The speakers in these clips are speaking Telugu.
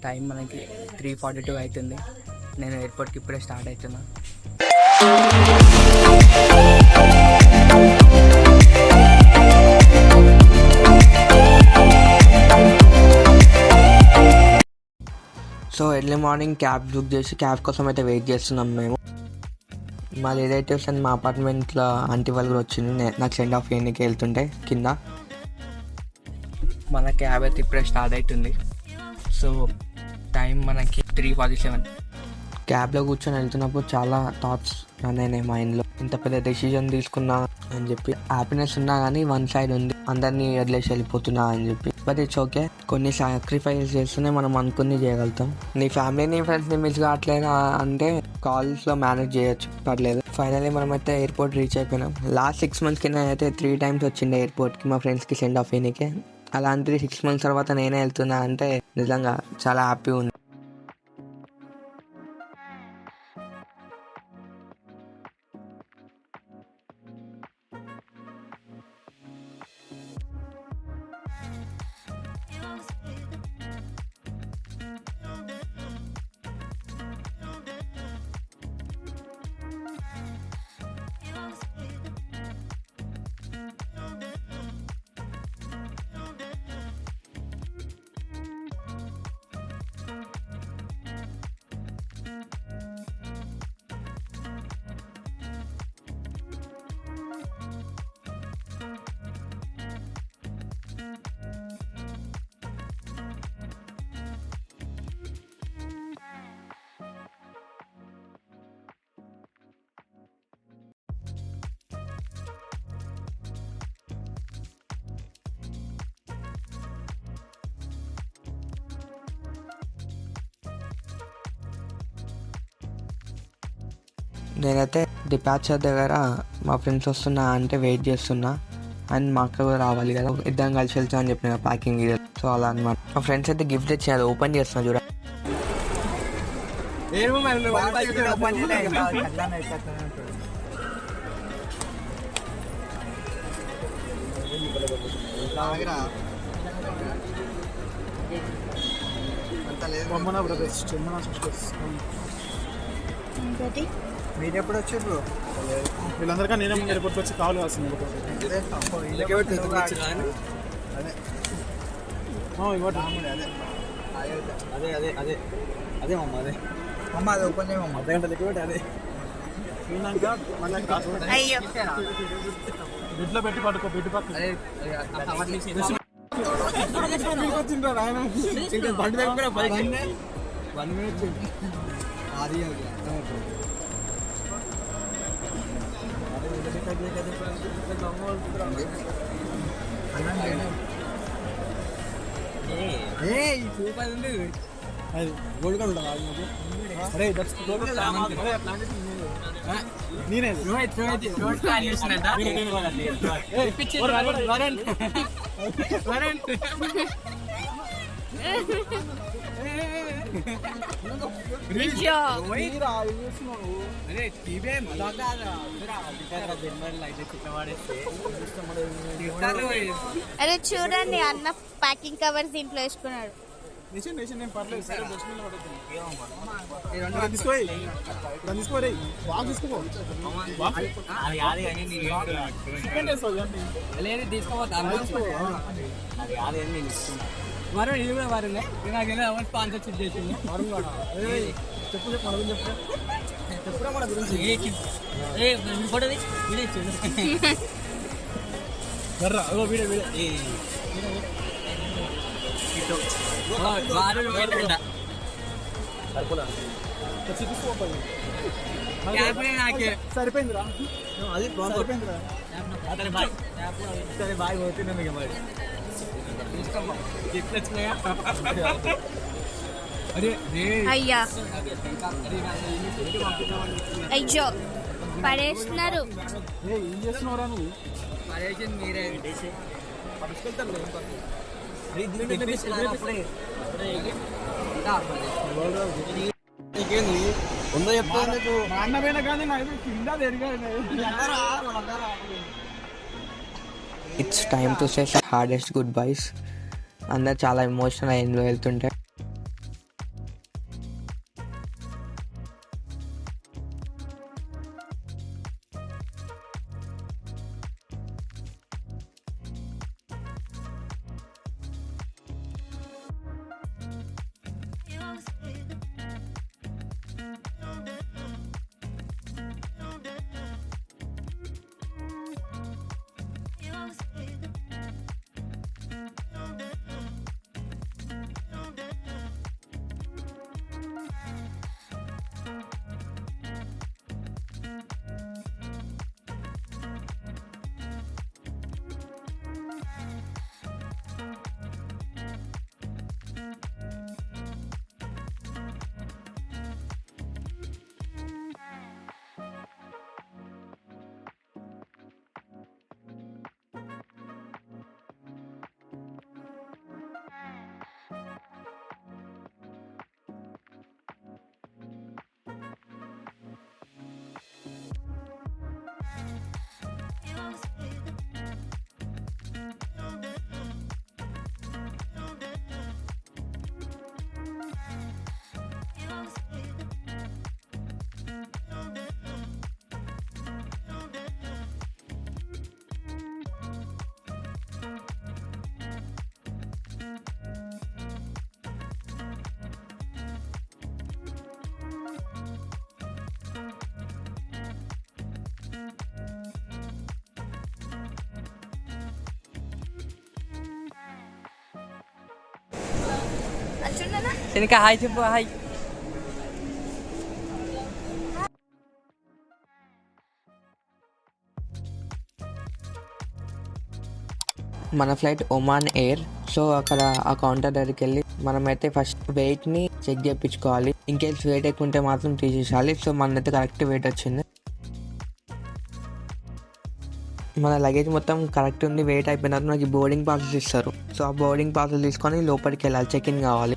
టైం మనకి 3:42 అవుతుంది. నేను ఎయిర్పోర్ట్కి ఇప్పుడే స్టార్ట్ అవుతున్నా. So early morning cab book చేసి క్యాబ్ కోసం అయితే వెయిట్ చేస్తున్నాం మేము. మా రిలేటివ్స్ అండ్ మా అపార్ట్మెంట్లో ఆంటీ వాళ్ళు కూడా వచ్చింది నాకు సెండ్ ఆఫ్ చేయడానికి వెళ్తుంటే కింద. మన క్యాబ్ అయితే ఇప్పుడే స్టార్ట్ అవుతుంది. సో టైం మనకి 3:47. క్యాబ్లో కూర్చొని వెళ్తున్నప్పుడు చాలా థాట్స్ రన్ అయినాయి మైండ్లో. ఇంత పెద్ద డెసిజన్ తీసుకున్నా అని చెప్పి హ్యాపీనెస్ ఉన్నా కానీ వన్ సైడ్ ఉంది, అందరినీ వదిలేసి వెళ్ళిపోతున్నా అని చెప్పి. బట్ ఇట్స్ ఓకే, కొన్ని సాక్రిఫైస్ చేస్తూనే మనం అనుకుని చేయగలుగుతాం. నీ ఫ్యామిలీని ఫ్రెండ్స్ని మిస్ కావట్లేదు అంటే కాల్స్లో మేనేజ్ చేయొచ్చు, పర్లేదు. ఫైనల్లీ మనమైతే ఎయిర్పోర్ట్ రీచ్ అయిపోయినాం. లాస్ట్ 6 months కింద అయితే 3 times వచ్చిండే ఎయిర్పోర్ట్కి మా ఫ్రెండ్స్కి సెండ్ ఆఫ్ అయ్యాకే. అలాంటిది 6 months తర్వాత నేనే వెళ్తున్నా అంటే నిజంగా చాలా హ్యాపీ ఉంది. నేనైతే డిపార్చర్ దగ్గర మా ఫ్రెండ్స్ వస్తున్నా అంటే వెయిట్ చేస్తున్నా. అండ్ మా అక్క కూడా రావాలి కదా, ఇద్దరం కలిసి వెళ్తాం అని చెప్పిన ప్యాకింగ్. సో అలా అనమాట. మా ఫ్రెండ్స్ అయితే గిఫ్ట్ తెచ్చారు, ఓపెన్ చేస్తున్నా చూడ. మీరు ఎప్పుడు వచ్చి బ్రో? వీళ్ళందరికీ నేనే ముందు ఎయిర్పోర్ట్కి వచ్చి కావాలి వస్తుంది. అదే అదే అదే అదే మమ్మ అదే మమ్మ అది ఓపెన్ చేయమమ్మ. అదే గంటలు ఎక్కువ అదే బిడ్లో పెట్టి పడుకో, బిడ్డు పక్క వన్ మినిట్ అది గోల్డ్ కార్డు ఉండదు. అరే నేనే అరే చూడండి, అన్న ప్యాకింగ్ కవర్స్ ఇంట్లో వేసుకున్నాడు. మరో ఇది కూడా వారులే, నాకు స్పాన్సర్షిప్ చేసింది. చెప్పు చెప్పురా మన గురించి. సరిపోయిందిరా, అది సరే బాయ్ పోతున్నాను. అయ్యా అయ్యో పడేస్తున్నారు. ఏం చేస్తున్నావురా నువ్వు? మీరే అన్నమైన కానీ కింద it's time to say hardest goodbyes. అందరు చాలా ఎమోషనల్ అయిందో వెళ్తుంటే. ఇంకా హాయ్ చెప్పు హాయ్. మన ఫ్లైట్ ఒమాన్ ఎయిర్. సో అక్కడ ఆ కౌంటర్ దగ్గరికి వెళ్ళి మనమైతే ఫస్ట్ వెయిట్ని చెక్ చేయించుకోవాలి. ఇన్కేస్ వెయిట్ ఎక్కువ ఉంటే మాత్రం తీసేసాలి. సో మనైతే కరెక్ట్ వెయిట్ వచ్చింది. మన లగేజ్ మొత్తం కరెక్ట్ ఉంది. వెయిట్ అయిపోయిన తర్వాత మనకి బోర్డింగ్ పాసెస్ ఇస్తారు. సో ఆ బోర్డింగ్ పాసెస్ తీసుకొని లోపలికి వెళ్ళాలి. చెక్ ఇన్ కావాలి.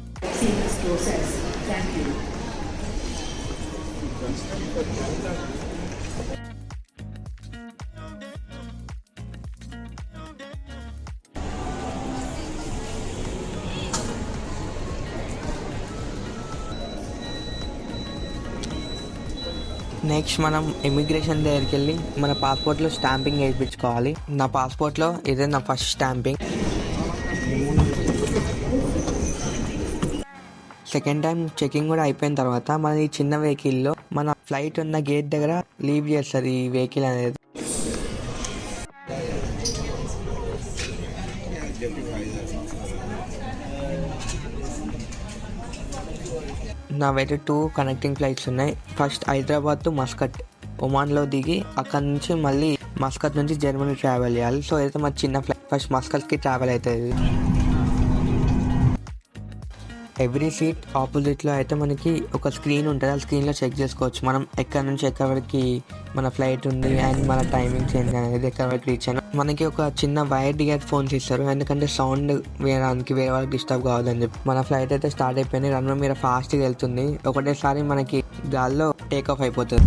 నెక్స్ట్ మనం ఇమిగ్రేషన్ దగ్గరికి వెళ్ళి మన పాస్పోర్ట్లో స్టాంపింగ్ వేయించుకోవాలి. నా పాస్పోర్ట్లో ఇదే నా first stamping. Second time checking కూడా అయిపోయిన తర్వాత మన ఈ చిన్న వెహికల్లో మన ఫ్లైట్ ఉన్న గేట్ దగ్గర లీవ్ చేస్తుంది ఈ వెహికల్ అనేది. నావైతే 2 కనెక్టింగ్ ఫ్లైట్స్ ఉన్నాయి. ఫస్ట్ హైదరాబాద్ టు మస్కట్ ఒమాన్లో దిగి అక్కడ నుంచి మళ్ళీ మస్కట్ నుంచి జర్మనీ ట్రావెల్ చేయాలి. సో అయితే మా చిన్న ఫ్లైట్ ఫస్ట్ మస్కట్కి ట్రావెల్ అవుతుంది. ఎవ్రీ సీట్ ఆపోజిట్లో అయితే మనకి ఒక స్క్రీన్ ఉంటుంది. ఆ స్క్రీన్లో చెక్ చేసుకోవచ్చు మనం ఎక్కడి నుంచి ఎక్కడి వరకు మన ఫ్లైట్ ఉంది అండ్ మన టైమింగ్స్ ఏంటి అనేది, ఎక్కడి వరకు రీచ్ అయినా. మనకి ఒక చిన్న వైర్డ్ ఇయర్ ఫోన్స్ ఇస్తారు, ఎందుకంటే సౌండ్ వేయడానికి వేరే వాళ్ళకి డిస్టర్బ్ కావద్దని చెప్పి. మన ఫ్లైట్ అయితే స్టార్ట్ అయిపోయింది. రన్వే మీద ఫాస్ట్గా వెళ్తుంది. ఒకటేసారి మనకి గాల్లో టేక్ ఆఫ్ అయిపోతుంది.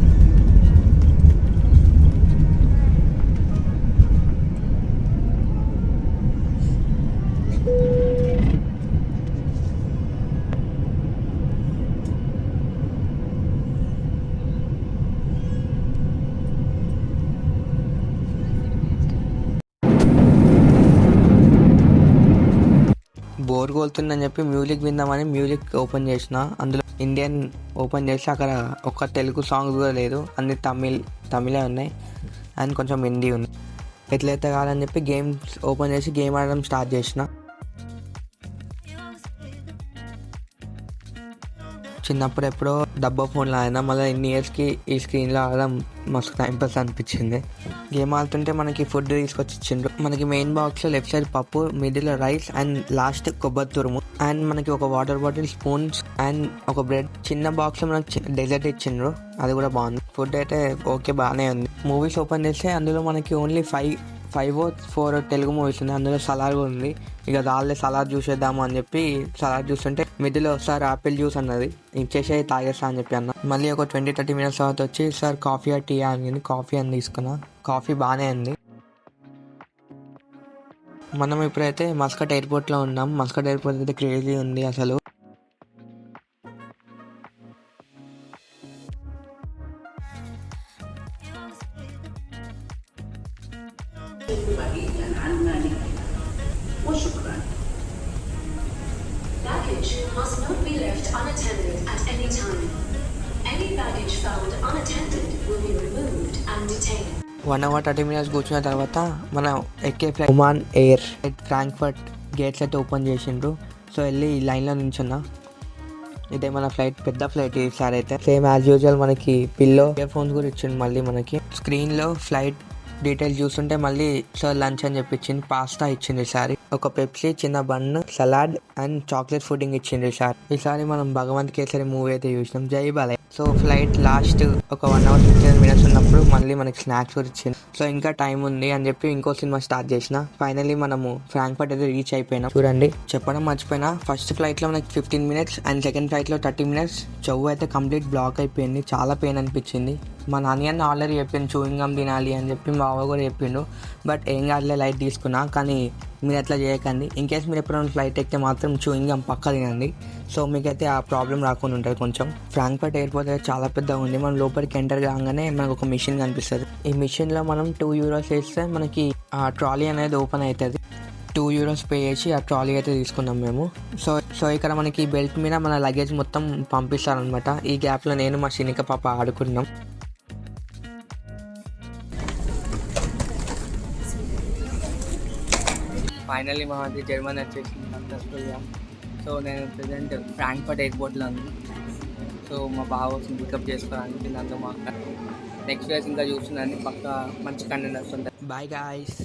బోర్ కొలుతుందని చెప్పి మ్యూజిక్ విందామని మ్యూజిక్ ఓపెన్ చేసిన. అందులో ఇండియన్ ఓపెన్ చేసి అక్కడ ఒక్క తెలుగు సాంగ్స్ కూడా లేదు, అన్ని తమిళే ఉన్నాయి అండ్ కొంచెం హిందీ ఉంది. ఎట్లయితే కాదని చెప్పి గేమ్స్ ఓపెన్ చేసి గేమ్ ఆడడం స్టార్ట్ చేసిన. చిన్నప్పుడు ఎప్పుడో డబ్బా ఫోన్లో ఆడినా, మళ్ళీ ఇన్ని ఇయర్స్కి ఈ స్క్రీన్లో ఆడడం మస్తు టైంపాస్ అనిపించింది. గేమ్ ఆడుతుంటే మనకి ఫుడ్ తీసుకొచ్చి ఇచ్చిండ్రు. మనకి మెయిన్ బాక్స్లో లెఫ్ట్ సైడ్ పప్పు, మిడిల్లో రైస్ అండ్ లాస్ట్ కొబ్బరి తురుము అండ్ మనకి ఒక వాటర్ బాటిల్, స్పూన్స్ అండ్ ఒక బ్రెడ్. చిన్న బాక్స్లో మనకి డెజర్ట్ ఇచ్చిండ్రు, అది కూడా బాగుంది. ఫుడ్ అయితే ఓకే బాగానే ఉంది. మూవీస్ ఓపెన్ చేస్తే అందులో మనకి ఓన్లీ 4 తెలుగు మూవీస్ ఉంది. అందులో సలార్ కూడా ఉంది. ఇక దాళ్ళే సలాడ్ చూసేద్దాము అని చెప్పి సలాడ్ చూస్తుంటే మిడిల్లో సార్ యాపిల్ జ్యూస్ అన్నది, ఇచ్చేసే తాగేస్తా అని చెప్పి అన్న. మళ్ళీ ఒక 20-30 మినిట్స్ తర్వాత వచ్చి సార్ కాఫీ ఆ టీ అని కాఫీ అని తీసుకున్నా. కాఫీ బాగానే ఉంది. మనం ఇప్పుడైతే మస్కట్ ఎయిర్పోర్ట్లో ఉన్నాం. మస్కట్ ఎయిర్పోర్ట్ అయితే క్రేజీ ఉంది అసలు. Baggage must not be left unattended at any time. Any baggage found unattended will be removed and detained. 1 hour 30 minutes కూర్చున్న తర్వాత మనం ఎక్కే flight Oman air Frankfurt gates అయితే ఓపెన్ చేసిండ్రు. సో వెళ్ళి లైన్లో నించున్నా. ఇదే మన ఫ్లైట్, పెద్ద ఫ్లైట్ ఈసారి అయితే. సేమ్ యాజ్ యూజువల్ మనకి పిల్లో, ఇయర్ ఫోన్స్ కూడా ఇచ్చిండు. మళ్ళీ మనకి స్క్రీన్లో ఫ్లైట్ డీటెయిల్స్ చూస్తుంటే మళ్ళీ సార్ లంచ్ అని చెప్పి ఇచ్చింది. పాస్తా ఇచ్చింది ఈసారి, ఒక పెప్సీ, చిన్న bun, salad and chocolate pudding ఇచ్చింది ఈసారి మనం భగవంత్ కేసరి మూవీ అయితే చూసినాం, జై బాలయ్య. సో ఫ్లైట్ లాస్ట్ ఒక 1 hour 15 minutes ఉన్నప్పుడు మళ్ళీ మనకి స్నాక్స్ కూడా ఇచ్చింది. సో ఇంకా టైం ఉంది అని చెప్పి ఇంకో సినిమా స్టార్ట్ చేసిన. ఫైనల్లీ మనము ఫ్రాంక్ఫర్ట్ అయితే రీచ్ అయిపోయినాం. చూడండి, చెప్పడం మర్చిపోయినా, ఫస్ట్ ఫ్లైట్లో మనకి 15 minutes అండ్ సెకండ్ ఫ్లైట్లో 30 minutes. చెవు అయితే కంప్లీట్ బ్లాక్ అయిపోయింది, చాలా పెయిన్ అనిపించింది. మా నాన్న ఆల్రెడీ చెప్పిండు చూయింగ్ గమ్ తినాలి అని చెప్పి, మా బావ కూడా చెప్పిండు. బట్ ఏం కాదులే, లైట్ తీసుకున్నా. కానీ మీరు అట్లా చేయకండి. ఇన్ కేస్ మీరు ఎప్పుడైనా ఫ్లైట్ ఎక్కితే మాత్రం చూయింగ్ గమ్ పక్కా తినండి. సో మీకైతే ఆ ప్రాబ్లం రాకుండా ఉంటుంది కొంచెం. ఫ్రాంక్ఫర్ట్ ఎయిర్పోర్ట్ అయితే చాలా పెద్దగా ఉంది. మనం లోపలికి ఎంటర్ కాగానే మనకు ఒక మిషన్ కనిపిస్తుంది. ఈ మిషన్లో మనం €2 వేస్తే మనకి ఆ ట్రాలీ అనేది ఓపెన్ అవుతుంది. €2 పే చేసి ఆ ట్రాలీ అయితే తీసుకున్నాం మేము. సో ఇక్కడ మనకి బెల్ట్ మీద మన లగేజ్ మొత్తం పంపిస్తారనమాట. ఈ గ్యాప్లో నేను మా శనిక పాప ఆడుకున్నాం. ఫైనల్లీ మా జర్మనీ వచ్చేసింది సక్సెస్ఫుల్గా. సో నేను ప్రజెంట్ ఫ్రాంక్ఫర్ట్ ఎయిర్పోర్ట్లో ఉంది. సో మా బావ కోసం పికప్ చేసుకోవడానికి నన్ను మా నెక్స్ట్ డేస్ ఇంకా చూస్తున్నాను. పక్క మంచి కంటెంట్ వస్తుంటాయి. Bye guys.